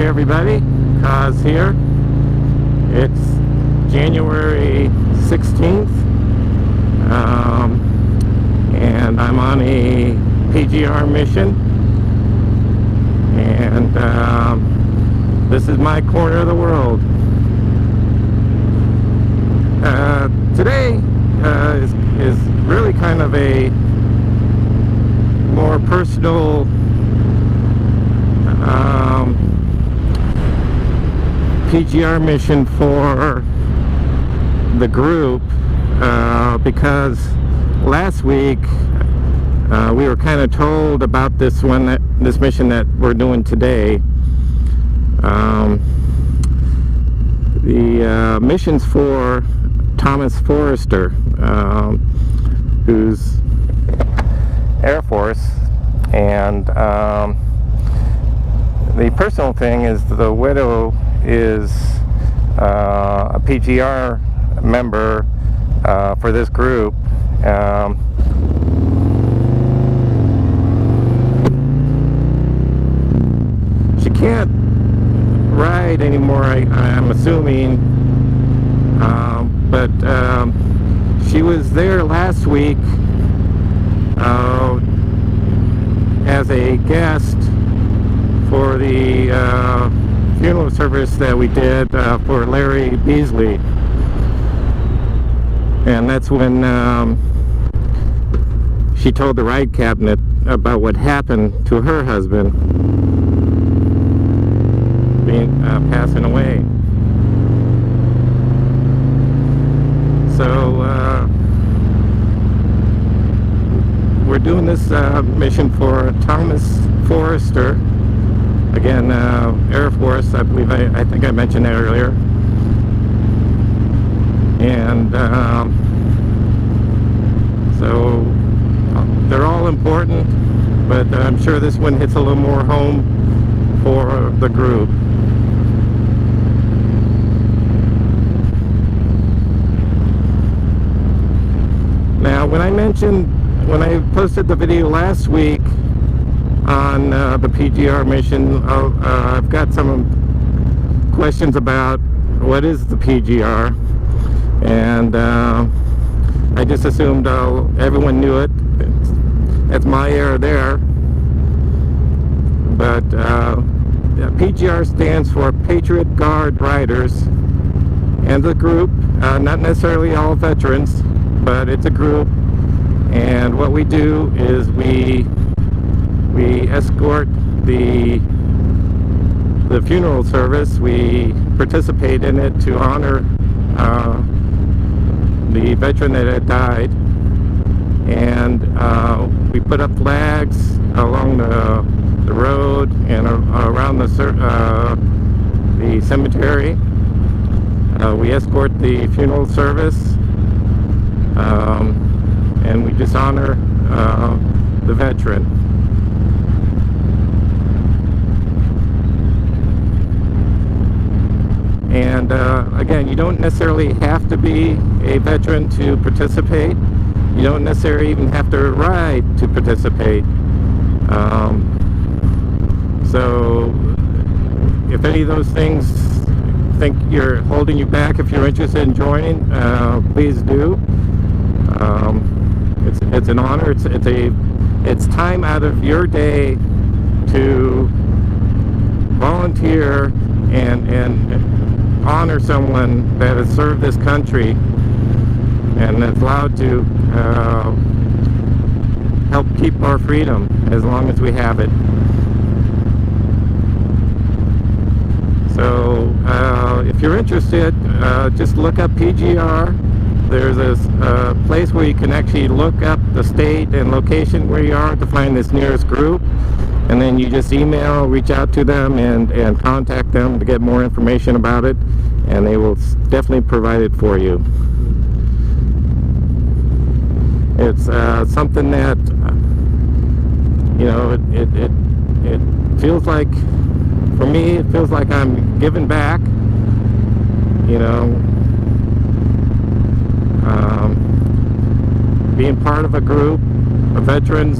everybody, Kaz here. It's January 16th, and I'm on a PGR mission, and this is my corner of the world. Today is really kind of a more personal PGR mission for the group, because last week we were kind of told about this mission that we're doing today. The mission's for Thomas Forister, who's Air Force, and the personal thing is the widow is a PGR member for this group. She can't ride anymore, I'm assuming, but she was there last week as a guest for the funeral service that we did for Larry Beasley, and that's when she told the ride cabinet about what happened to her husband passing away. So we're doing this mission for Thomas Forister. Again, Air Force, I believe I think I mentioned that earlier. And so they're all important, but I'm sure this one hits a little more home for the group. Now, when I posted the video last week on the PGR mission, I've got some questions about what is the PGR, and I just assumed everyone knew it. It's my error there, but PGR stands for Patriot Guard Riders, and the group, not necessarily all veterans, but it's a group, and what we do is we escort the funeral service. We participate in it to honor the veteran that had died, and we put up flags along the road and around the cemetery. We escort the funeral service, and we just honor the veteran. And again, you don't necessarily have to be a veteran to participate. You don't necessarily even have to ride to participate. So if any of those things think you're holding you back, if you're interested in joining, please do. It's an honor. It's time out of your day to volunteer and honor someone that has served this country and is allowed to help keep our freedom as long as we have it. So if you're interested, just look up PGR. There's a place where you can actually look up the state and location where you are to find this nearest group, and then you just reach out to them and contact them to get more information about it, and they will definitely provide it for you. It's something that, you know, it feels like, for me, it feels like I'm giving back, you know, being part of a group of veterans.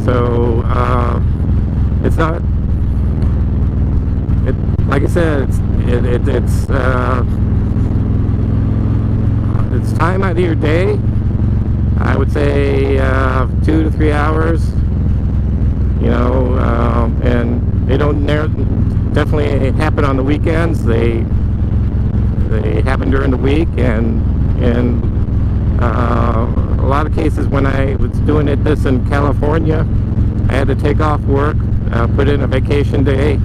So it's not. Like I said, it's time out of your day. I would say 2 to 3 hours. You know, and they don't definitely happen on the weekends. They happen during the week, and a lot of cases when I was doing this in California, I had to take off work, put in a vacation day,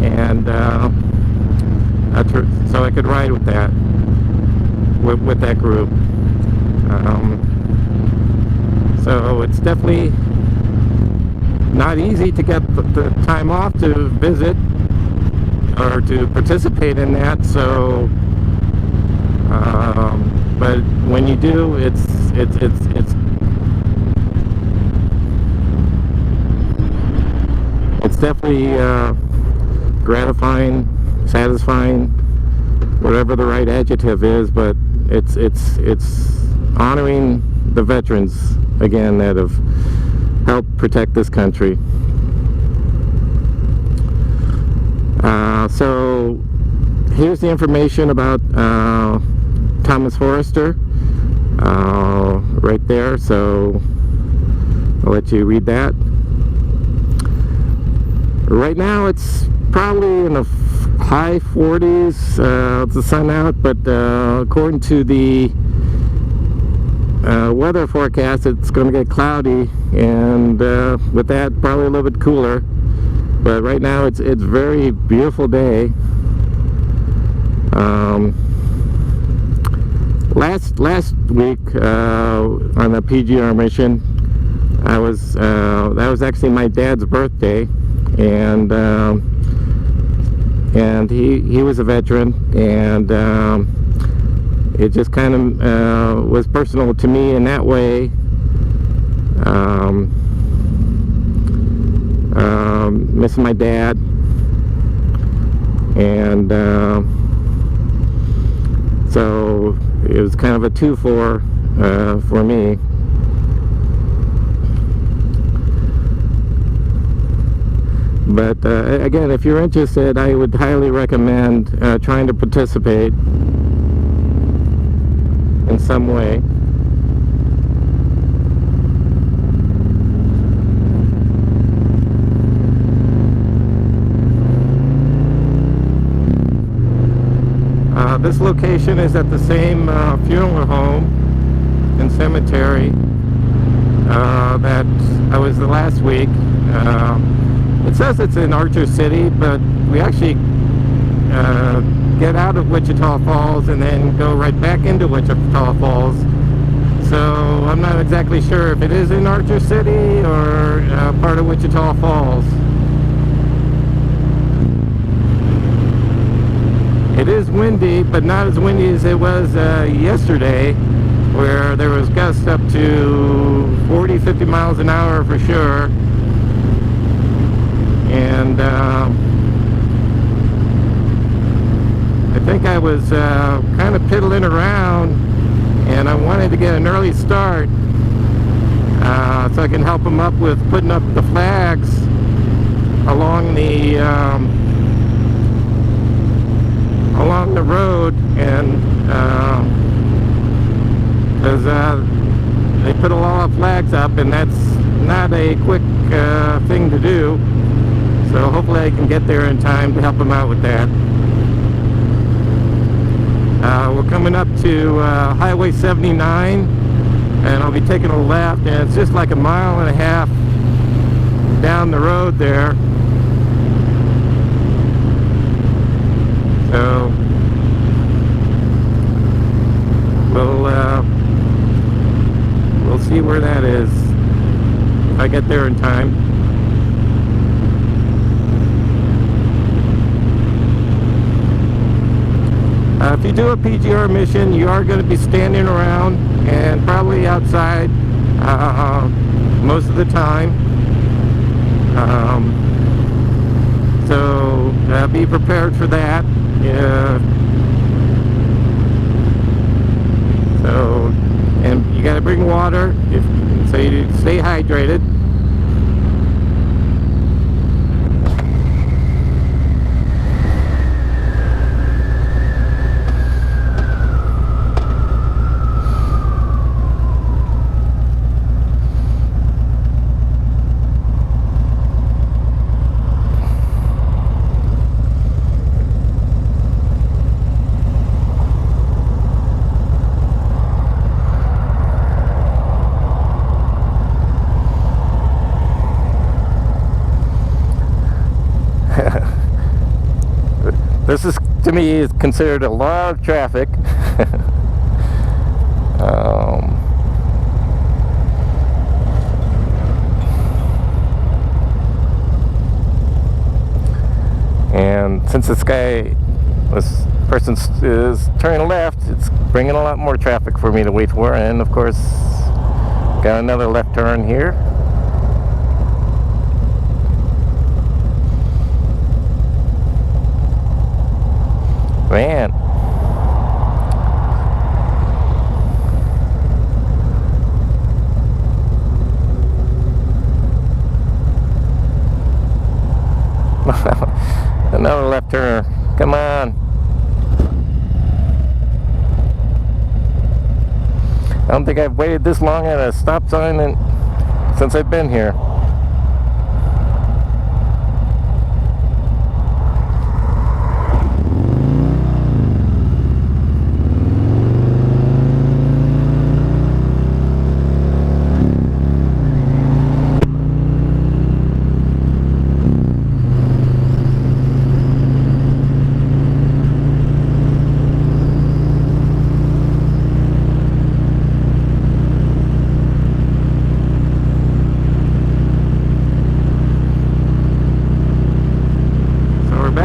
and so I could ride with that group. So it's definitely not easy to get the time off to visit or to participate in that. So, but when you do, it's definitely gratifying, satisfying, whatever the right adjective is. But it's honoring the veterans again that have helped protect this country. So here's the information about Thomas Forister right there, so I'll let you read that. Right now it's probably in the high 40s, it's the sun out, but according to the weather forecast, it's going to get cloudy, and with that probably a little bit cooler. But right now it's very beautiful day. Last week on the PGR mission, that was actually my dad's birthday, and he was a veteran, and it just kind of was personal to me in that way. Missing my dad, and so it was kind of a 2-for for me. But again, if you're interested, I would highly recommend trying to participate in some way. This location is at the same funeral home and cemetery that I was the last week. It says it's in Archer City, but we actually get out of Wichita Falls and then go right back into Wichita Falls. So I'm not exactly sure if it is in Archer City or part of Wichita Falls. It is windy, but not as windy as it was yesterday, where there was gusts up to 40-50 miles an hour for sure. And I think I was kind of piddling around, and I wanted to get an early start so I can help them up with putting up the flags along the road, and because they put a lot of flags up, and that's not a quick thing to do. So hopefully I can get there in time to help them out with that. We're coming up to Highway 79, and I'll be taking a left, and it's just like 1.5 miles down the road there. So we'll see where that is if I get there in time. If you do a PGR mission, you are going to be standing around and probably outside most of the time. So be prepared for that. So, and you got to bring water, so you stay hydrated. This is, to me, is considered a lot of traffic. And since this person is turning left, it's bringing a lot more traffic for me to wait for. And of course, got another left turn here. Man. Another left turn. Come on. I don't think I've waited this long at a stop sign since I've been here.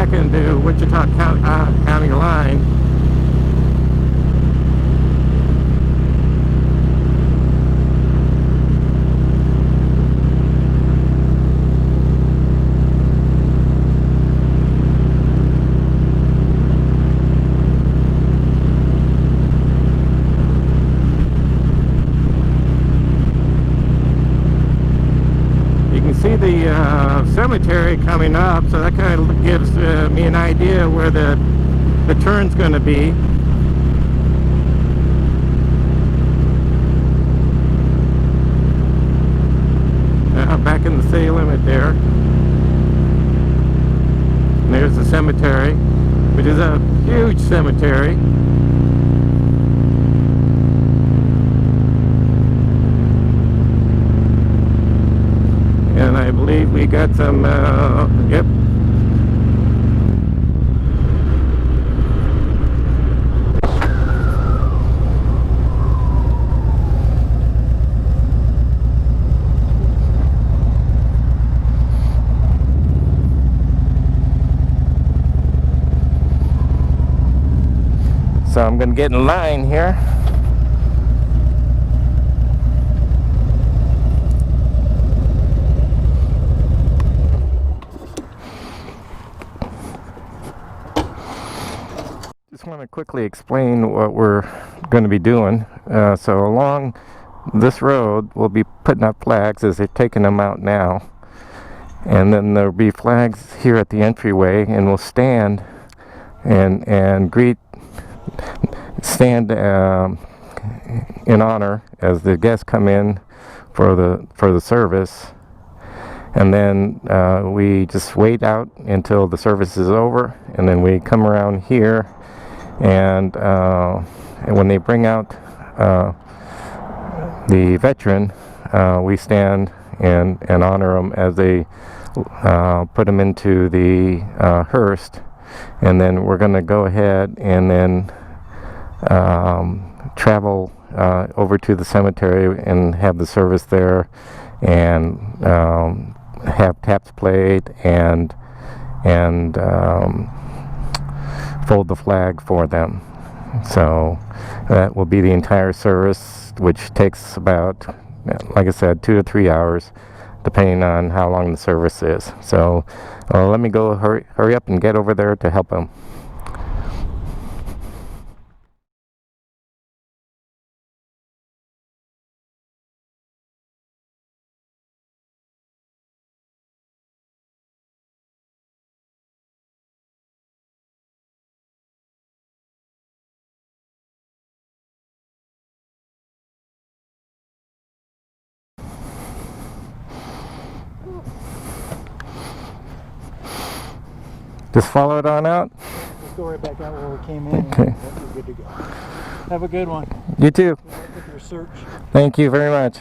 Into Wichita County line. You can see the cemetery coming up, so that kind of gives me an idea where the turn's going to be. Back in the city limit there. And there's the cemetery, which is a huge cemetery. And I believe we got some, yep. So I'm going to get in line here. Just want to quickly explain what we're going to be doing. So along this road, we'll be putting up flags as they're taking them out now. And then there'll be flags here at the entryway, and we'll stand and stand in honor as the guests come in for the service. And then we just wait out until the service is over, and then we come around here, and when they bring out the veteran, we stand and honor them as they put them into the hearse. And then we're going to go ahead and then travel over to the cemetery and have the service there, and have taps played and fold the flag for them. So that will be the entire service, which takes about, like I said, 2 to 3 hours, depending on how long the service is. So let me go hurry up and get over there to help them. Just follow it on out. Let's go right back out where we came in. Okay. We're good to go. Have a good one. You too. Good luck with your search. Thank you very much.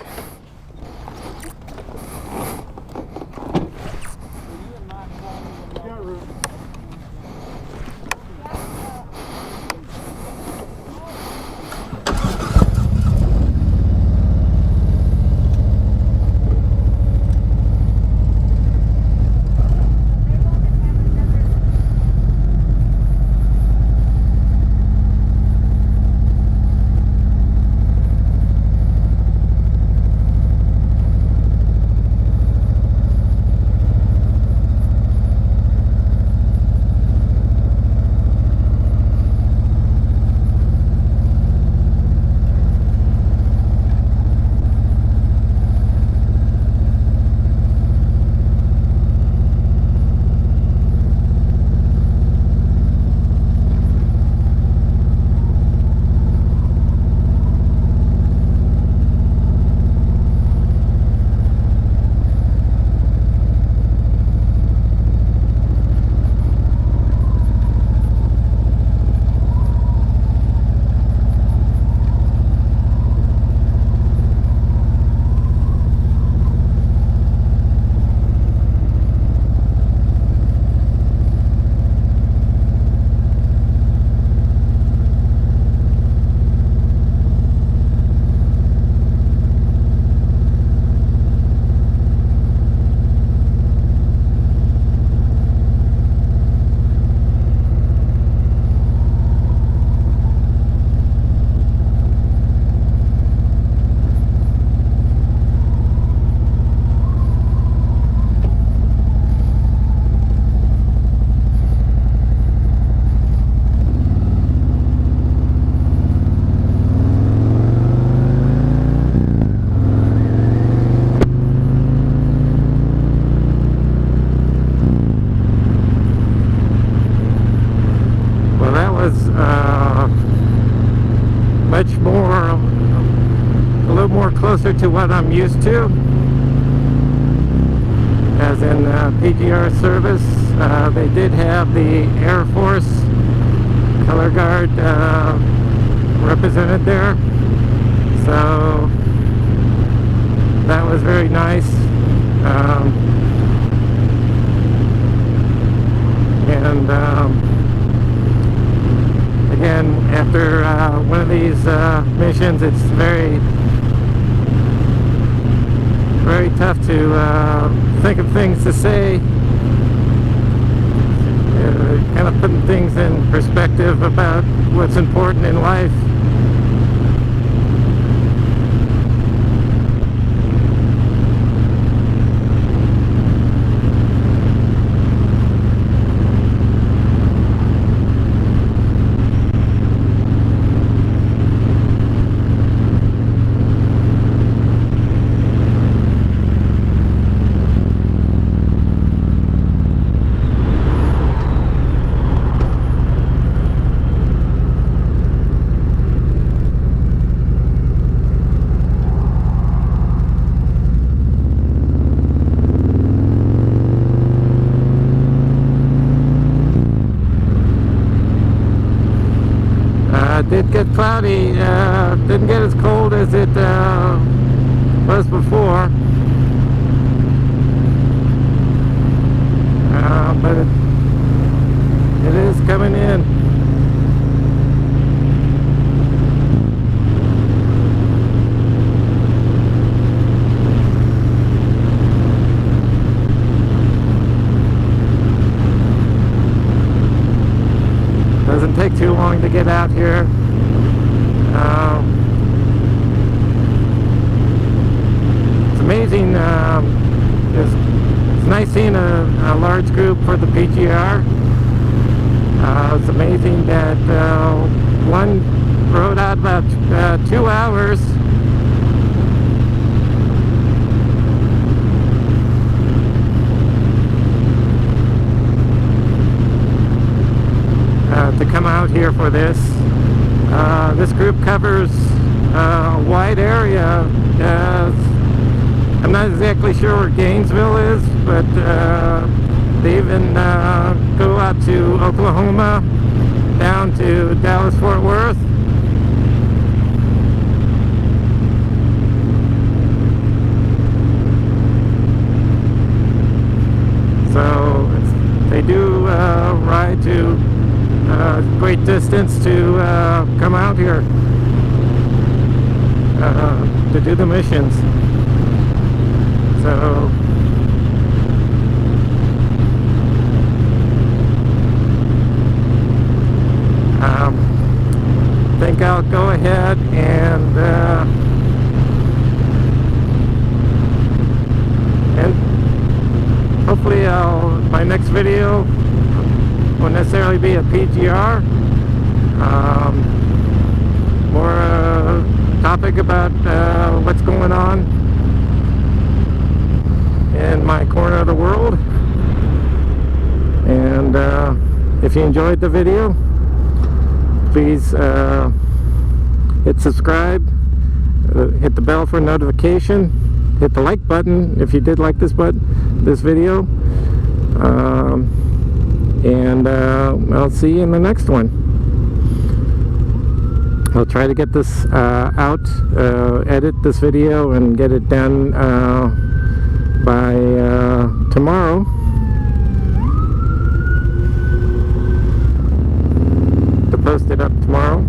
more closer to what I'm used to, as in PGR service. They did have the Air Force color guard represented there, so that was very nice. And again, after one of these missions, it's very tough to think of things to say, kind of putting things in perspective about what's important in life. Did get cloudy, didn't get as cold as it was before, but it is coming in. Doesn't take too long to get out here. It's amazing. It's nice seeing a large group for the PGR. It's amazing that one rode out about 2 hours. To come out here for this. This group covers a wide area. I'm not exactly sure where Gainesville is, but they even go out to Oklahoma, down to Dallas-Fort Worth. So they do ride to great distance to come out here to do the missions. So I think I'll go ahead and hopefully my next video won't necessarily be a PGR, more a topic about what's going on in my corner of the world. And if you enjoyed the video, please hit subscribe, hit the bell for notification, hit the like button if you did like this video. And I'll see you in the next one. I'll try to get this out, edit this video and get it done by tomorrow. To post it up tomorrow.